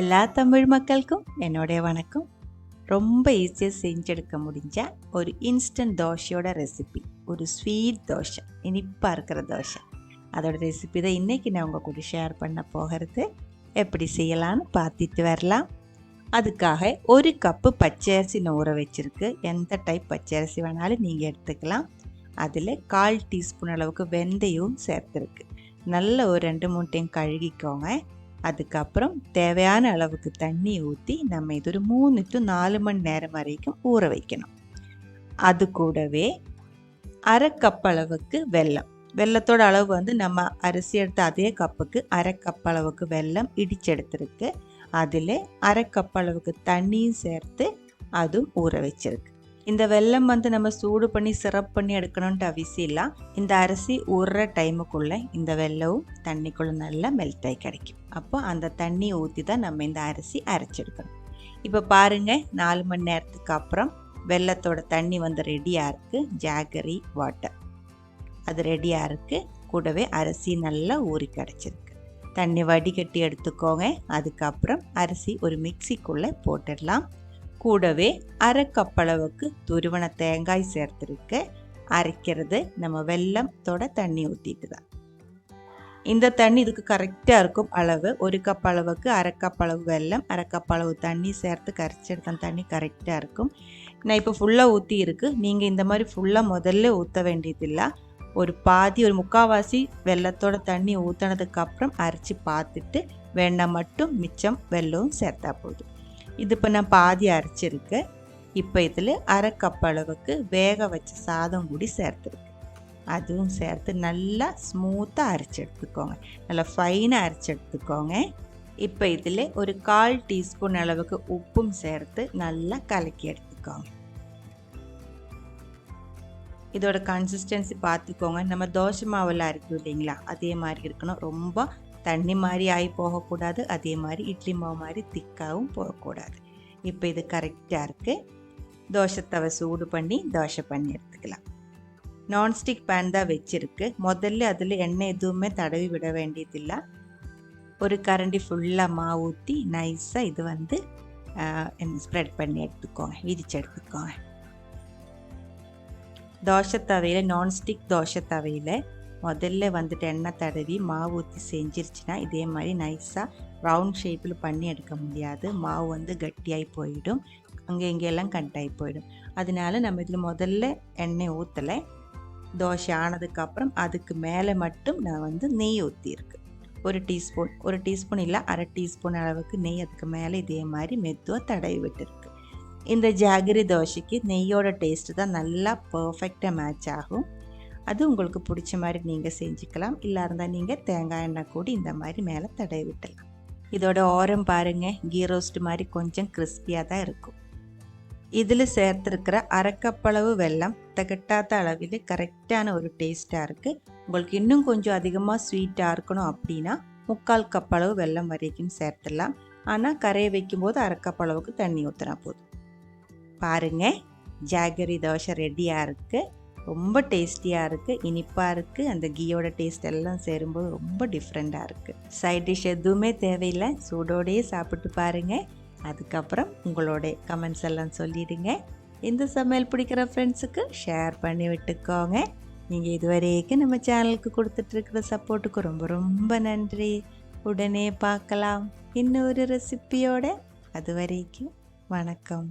எல்லா தமிழ் மக்களுக்கும் என்னுடைய வணக்கம். ரொம்ப ஈஸியாக செஞ்செடுக்க முடிஞ்ச ஒரு இன்ஸ்டன்ட் தோசையோட ரெசிபி, ஒரு ஸ்வீட் தோசை, இனிப்பாக இருக்கிற தோசை. அதோட ரெசிபி தான் இன்றைக்கி நான் உங்கள் கூட ஷேர் பண்ண போகிறது. எப்படி செய்யலான்னு பார்த்துட்டு வரலாம். அதுக்காக ஒரு கப்பு பச்சரிசி நான் ஊற வச்சுருக்கு. எந்த டைப் பச்சரிசி வேணாலும் நீங்கள் எடுத்துக்கலாம். அதில் 1/4 டீஸ்பூன் அளவுக்கு வெந்தயம் சேர்த்துருக்கு. நல்ல ஒரு 2-3 டைம் கழுகிக்கோங்க. அதுக்கப்புறம் தேவையான அளவுக்கு தண்ணி ஊற்றி நம்ம இது ஒரு 3 to 4 மணி நேரம் வரைக்கும் ஊற வைக்கணும். அது கூடவே 1/2 கப் அளவுக்கு வெல்லம், வெல்லத்தோட அளவு வந்து நம்ம அரிசி எடுத்த அதே கப்புக்கு 1/2 கப் அளவுக்கு வெல்லம் இடிச்செடுத்துருக்கு. அதில் 1/2 கப் அளவுக்கு தண்ணியும் சேர்த்து அதுவும் ஊற வச்சிருக்கு. இந்த வெல்லம் வந்து நம்ம சூடு பண்ணி சிரப் பண்ணி எடுக்கணுன்ட்டு அவசியம் இல்லை. இந்த அரிசி ஊறுற டைமுக்குள்ளே இந்த வெல்லமும் தண்ணிக்குள்ளே நல்லா மெல்ட் ஆகி கிடைக்கும். அப்போ அந்த தண்ணி ஊற்றி தான் நம்ம இந்த அரிசி அரைச்செடுக்கணும். இப்போ பாருங்கள், 4 மணி நேரத்துக்கு அப்புறம் வெல்லத்தோட தண்ணி வந்து ரெடியாக இருக்குது. ஜாகரி வாட்டர் அது ரெடியாக இருக்குது. கூடவே அரிசி நல்லா ஊறி கிடச்சிருக்கு. தண்ணி வடிகட்டி எடுத்துக்கோங்க. அதுக்கப்புறம் அரிசி ஒரு மிக்சிக்குள்ளே போட்டுடலாம். கூடவே 1/2 கப் அளவுக்கு துருவன தேங்காய் சேர்த்துருக்கு. அரைக்கிறது நம்ம வெல்லத்தோட தண்ணி ஊற்றிட்டு தான். இந்த தண்ணி இதுக்கு கரெக்டாக இருக்கும் அளவு. 1 கப் அளவுக்கு 1/2 கப் அளவு வெல்லம், 1/2 கப் அளவு தண்ணி சேர்த்து கரைச்செடுத்த தண்ணி கரெக்டாக இருக்கும். நான் இப்போ ஃபுல்லாக ஊற்றி இருக்குது. நீங்கள் இந்த மாதிரி ஃபுல்லாக முதல்ல ஊற்ற வேண்டியதில்லை. ஒரு பாதி, ஒரு 3/4 வெல்லத்தோட தண்ணி ஊற்றினதுக்கப்புறம் அரைச்சி பார்த்துட்டு வேண்டாம் மட்டும் மிச்சம் வெல்லம் சேர்த்தா போதும். இது இப்போ நான் பாதி அரைச்சிருக்கு. இப்போ இதில் 1/2 கப் அளவுக்கு வேக வச்ச சாதம் கூடி சேர்த்துருக்கு. அதுவும் சேர்த்து நல்லா ஸ்மூத்தாக அரைச்சி எடுத்துக்கோங்க. நல்லா ஃபைனாக அரைச்சி எடுத்துக்கோங்க. இப்போ இதில் ஒரு 1/4 டீஸ்பூன் அளவுக்கு உப்பும் சேர்த்து நல்லா கலக்கி எடுத்துக்கோங்க. இதோட கன்சிஸ்டன்சி பார்த்துக்கோங்க. நம்ம தோசை மாவில் அரைக்கும் இல்லைங்களா, அதே மாதிரி இருக்கணும். ரொம்ப தண்ணி மாதிரி ஆகி போகக்கூடாது, அதே மாதிரி இட்லி மாவு மாதிரி திக்காகவும் போகக்கூடாது. இப்போ இது கரெக்டாக இருக்குது. தோசை தவை சூடு பண்ணி தோசை பண்ணி எடுத்துக்கலாம். நான்ஸ்டிக் பேன் தான் வச்சுருக்கு. முதல்ல அதில் எண்ணெய் எதுவுமே தடவி விட வேண்டியதில்லை. ஒரு கரண்டி ஃபுல்லாக மாவு ஊற்றி நைஸாக இது வந்து ஸ்ப்ரெட் பண்ணி எடுத்துக்கோங்க, விரிச்சு எடுத்துக்கோங்க. தோசை தவையில், நான்ஸ்டிக் தோசை தவையில் முதல்ல வந்துட்டு எண்ணெய் தடவி மாவு ஊற்றி செஞ்சிருச்சுன்னா இதே மாதிரி நைஸாக ரவுண்ட் ஷேப்பில் பண்ணி எடுக்க முடியாது. மாவு வந்து கட்டியாகி போயிடும், அங்கே இங்கெல்லாம் கட்டாகி போயிடும். அதனால நம்ம இதில் முதல்ல எண்ணெய் ஊற்றலை. தோசை ஆனதுக்கப்புறம் அதுக்கு மேலே மட்டும் நான் வந்து நெய் ஊற்றிருக்கு. ஒரு டீஸ்பூன் இல்லை 1/2 டீஸ்பூன் அளவுக்கு நெய் அதுக்கு மேலே இதே மாதிரி மெதுவாக தடவி விட்டுருக்கு. இந்த ஜாகரி தோசைக்கு நெய்யோட டேஸ்ட்டு தான் நல்லா பர்ஃபெக்டாக மேட்ச் ஆகும். அது உங்களுக்கு பிடிச்ச மாதிரி நீங்கள் செஞ்சுக்கலாம். இல்லை இருந்தால் நீங்கள் தேங்காய் எண்ணெய் கூடி இந்த மாதிரி மேலே தடவி விட்டுலாம். இதோட ஓரம் பாருங்கள், கீ ரோஸ்ட் மாதிரி கொஞ்சம் கிறிஸ்பியாக தான் இருக்கும். இதில் சேர்த்துருக்கிற 1/2 கப் அளவு வெல்லம் திகட்டாத அளவில் கரெக்டான ஒரு டேஸ்ட்டாக இருக்குது. உங்களுக்கு இன்னும் கொஞ்சம் அதிகமாக ஸ்வீட்டாக இருக்கணும் அப்படின்னா 3/4 கப் அளவு வெல்லம் வரைக்கும் சேர்த்துடலாம். ஆனால் கரையை வைக்கும்போது 1/2 கப் அளவுக்கு தண்ணி ஊற்றினா போதும். பாருங்கள், ஜாகரி தோசை ரெடியாக இருக்குது. ரொம்ப டேஸ்டியாக இருக்குது, இனிப்பாக இருக்குது. அந்த கீயோட டேஸ்ட் எல்லாம் சேரும்போது ரொம்ப டிஃப்ரெண்ட்டாக இருக்குது. சைட் டிஷ் எதுவுமே தேவையில்லை, சூடோடையே சாப்பிட்டு பாருங்கள். அதுக்கப்புறம் உங்களோட கமெண்ட்ஸ் எல்லாம் சொல்லிடுங்க. இந்த சமையல் பிடிக்கிற ஃப்ரெண்ட்ஸுக்கு ஷேர் பண்ணி விட்டுக்கோங்க. நீங்கள் இதுவரைக்கும் நம்ம சேனலுக்கு கொடுத்துட்ருக்கிற சப்போர்ட்டுக்கு ரொம்ப ரொம்ப நன்றி. உடனே பார்க்கலாம் இன்னொரு ரெசிப்பியோட. அது வரைக்கும் வணக்கம்.